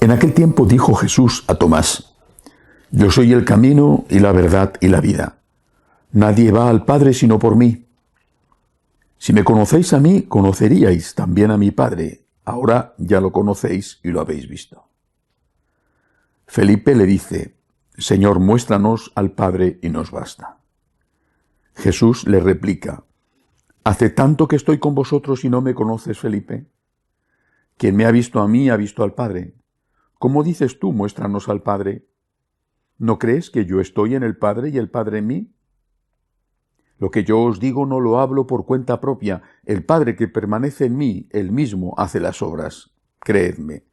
En aquel tiempo dijo Jesús a Tomás: Yo soy el camino y la verdad y la vida. Nadie va al Padre sino por mí. Si me conocéis a mí, conoceríais también a mi Padre. Ahora ya lo conocéis y lo habéis visto. Felipe le dice: Señor, muéstranos al Padre y nos basta. Jesús le replica: ¿Hace tanto que estoy con vosotros y no me conoces, Felipe? Quien me ha visto a mí ha visto al Padre. ¿Cómo dices tú, muéstranos al Padre? ¿No crees que yo estoy en el Padre y el Padre en mí? Lo que yo os digo no lo hablo por cuenta propia. El Padre que permanece en mí, él mismo hace las obras. Creedme.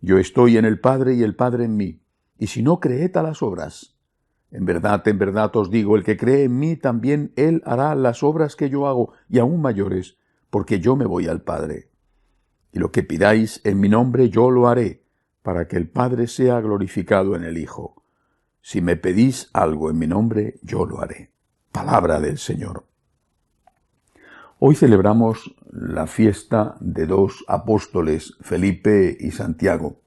Yo estoy en el Padre y el Padre en mí. Y si no, creed a las obras. En verdad os digo, el que cree en mí, también él hará las obras que yo hago, y aún mayores, porque yo me voy al Padre. Y lo que pidáis en mi nombre yo lo haré, para que el Padre sea glorificado en el Hijo. Si me pedís algo en mi nombre, yo lo haré. Palabra del Señor. Hoy celebramos la fiesta de dos apóstoles, Felipe y Santiago.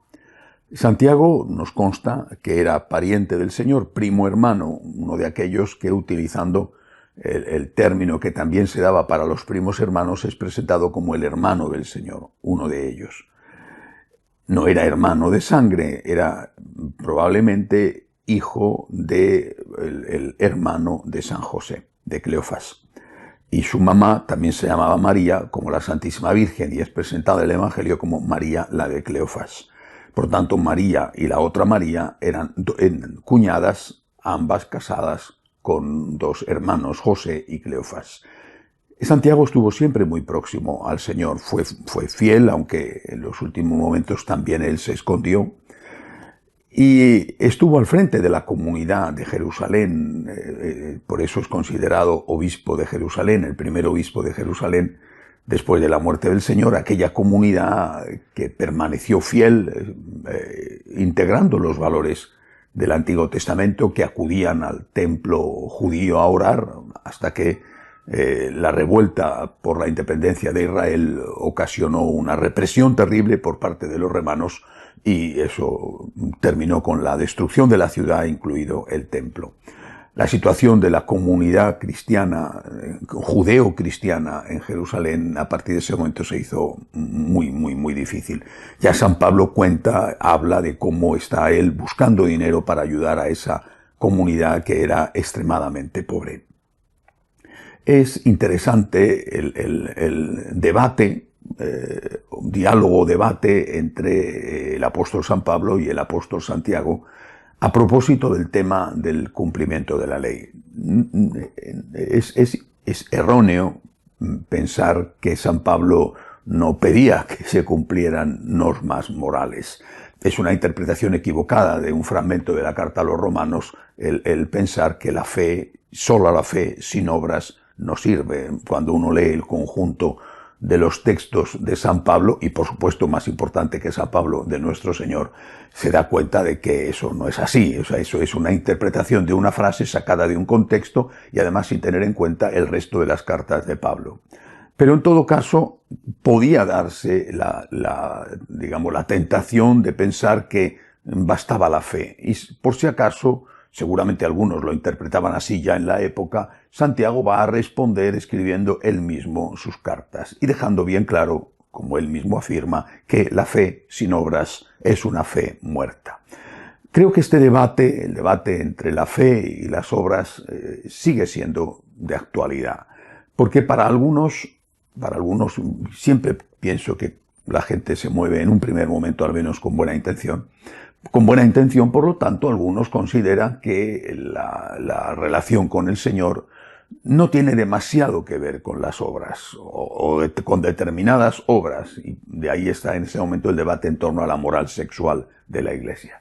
Santiago nos consta que era pariente del Señor, primo hermano, uno de aquellos que, utilizando el término que también se daba para los primos hermanos, es presentado como el hermano del Señor, uno de ellos. No era hermano de sangre, era probablemente hijo del hermano de San José, de Cleofás. Y su mamá también se llamaba María, como la Santísima Virgen, y es presentada en el Evangelio como María, la de Cleofás. Por tanto, María y la otra María eran cuñadas, ambas casadas con dos hermanos, José y Cleofás. Santiago estuvo siempre muy próximo al Señor, fue fiel, aunque en los últimos momentos también él se escondió, y estuvo al frente de la comunidad de Jerusalén, por eso es considerado obispo de Jerusalén, el primer obispo de Jerusalén después de la muerte del Señor, aquella comunidad que permaneció fiel, integrando los valores del Antiguo Testamento, que acudían al templo judío a orar, hasta que la revuelta por la independencia de Israel ocasionó una represión terrible por parte de los romanos, y eso terminó con la destrucción de la ciudad, incluido el templo. La situación de la comunidad cristiana, judeo-cristiana en Jerusalén, a partir de ese momento se hizo muy difícil. Ya San Pablo habla de cómo está él buscando dinero para ayudar a esa comunidad que era extremadamente pobre. Es interesante el debate, diálogo-debate entre el apóstol San Pablo y el apóstol Santiago a propósito del tema del cumplimiento de la ley. Es erróneo pensar que San Pablo no pedía que se cumplieran normas morales. Es una interpretación equivocada de un fragmento de la carta a los romanos el pensar que la fe, solo la fe, sin obras, no sirve. Cuando uno lee el conjunto de los textos de San Pablo, y por supuesto más importante que San Pablo, de nuestro Señor, se da cuenta de que eso no es así. O sea, eso es una interpretación de una frase sacada de un contexto y además sin tener en cuenta el resto de las cartas de Pablo. Pero en todo caso, podía darse la tentación de pensar que bastaba la fe. Y por si acaso, seguramente algunos lo interpretaban así ya en la época, Santiago va a responder escribiendo él mismo sus cartas y dejando bien claro, como él mismo afirma, que la fe sin obras es una fe muerta. Creo que este debate, el debate entre la fe y las obras, sigue siendo de actualidad, porque para algunos siempre pienso que la gente se mueve en un primer momento al menos con buena intención. Con buena intención, por lo tanto, algunos consideran que la relación con el Señor no tiene demasiado que ver con las obras o con determinadas obras, y de ahí está en ese momento el debate en torno a la moral sexual de la Iglesia.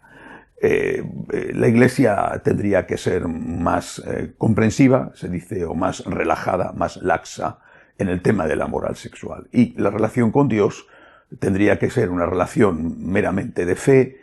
La Iglesia tendría que ser más comprensiva, se dice, o más relajada, más laxa en el tema de la moral sexual. Y la relación con Dios tendría que ser una relación meramente de fe,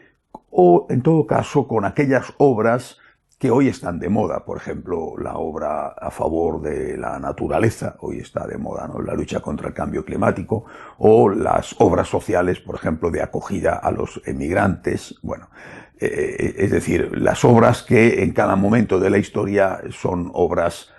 o en todo caso con aquellas obras que hoy están de moda. Por ejemplo, la obra a favor de la naturaleza, hoy está de moda, ¿no? La lucha contra el cambio climático, o las obras sociales, por ejemplo, de acogida a los emigrantes. Bueno, es decir, las obras que en cada momento de la historia son obras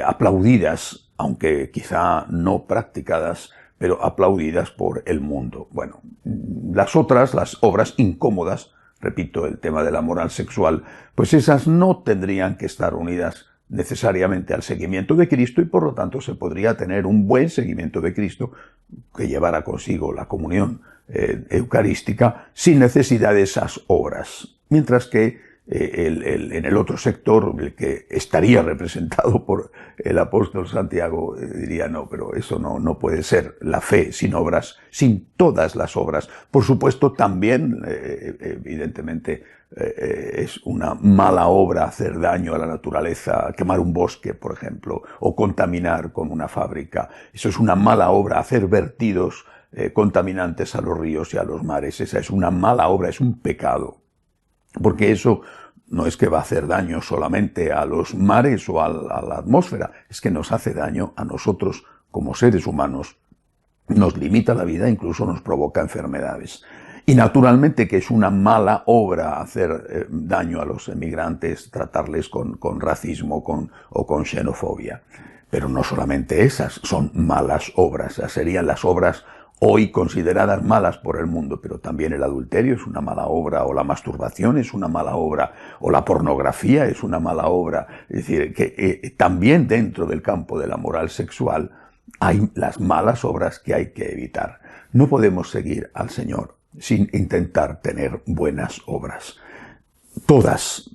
aplaudidas, aunque quizá no practicadas, pero aplaudidas por el mundo. Bueno, las otras, las obras incómodas, repito, el tema de la moral sexual, pues esas no tendrían que estar unidas necesariamente al seguimiento de Cristo, y por lo tanto se podría tener un buen seguimiento de Cristo que llevara consigo la comunión eucarística sin necesidad de esas obras. Mientras que en el otro sector, el que estaría representado por el apóstol Santiago, diría no, pero eso no puede ser la fe sin obras, sin todas las obras. Por supuesto, también, evidentemente, es una mala obra hacer daño a la naturaleza, quemar un bosque, por ejemplo, o contaminar con una fábrica. Eso es una mala obra, hacer vertidos contaminantes a los ríos y a los mares. Esa es una mala obra, es un pecado. Porque eso no es que va a hacer daño solamente a los mares o a la atmósfera, es que nos hace daño a nosotros como seres humanos, nos limita la vida, incluso nos provoca enfermedades. Y naturalmente que es una mala obra hacer daño a los emigrantes, tratarles con racismo o con xenofobia. Pero no solamente esas son malas obras, esas serían las obras hoy consideradas malas por el mundo, pero también el adulterio es una mala obra, o la masturbación es una mala obra, o la pornografía es una mala obra. Es decir, que también dentro del campo de la moral sexual hay las malas obras que hay que evitar. No podemos seguir al Señor sin intentar tener buenas obras. Todas.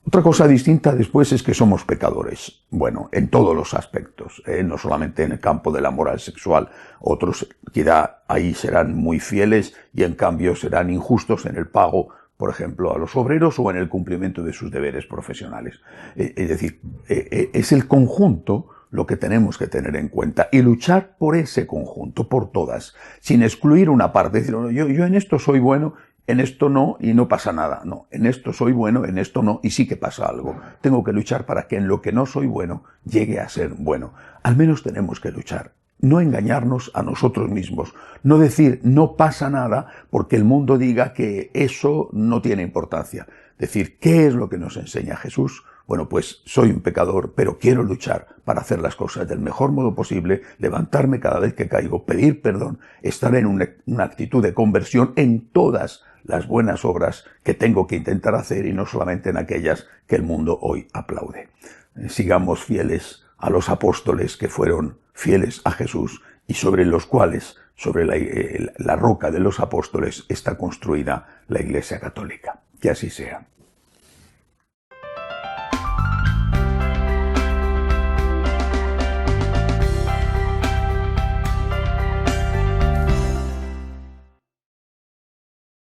Otra cosa distinta después es que somos pecadores. Bueno, en todos los aspectos, no solamente en el campo de la moral sexual. Otros quizá ahí serán muy fieles y en cambio serán injustos en el pago, por ejemplo, a los obreros o en el cumplimiento de sus deberes profesionales. Es decir, es el conjunto lo que tenemos que tener en cuenta y luchar por ese conjunto, por todas, sin excluir una parte. Es decir, yo en esto soy bueno, en esto no, y no pasa nada. No, en esto soy bueno, en esto no, y sí que pasa algo. Tengo que luchar para que en lo que no soy bueno llegue a ser bueno. Al menos tenemos que luchar. No engañarnos a nosotros mismos. No decir no pasa nada porque el mundo diga que eso no tiene importancia. Decir, ¿qué es lo que nos enseña Jesús? Bueno, pues soy un pecador, pero quiero luchar para hacer las cosas del mejor modo posible, levantarme cada vez que caigo, pedir perdón, estar en una actitud de conversión en todas las buenas obras que tengo que intentar hacer y no solamente en aquellas que el mundo hoy aplaude. Sigamos fieles a los apóstoles que fueron fieles a Jesús y sobre los cuales, sobre la roca de los apóstoles, está construida la Iglesia Católica. Que así sea.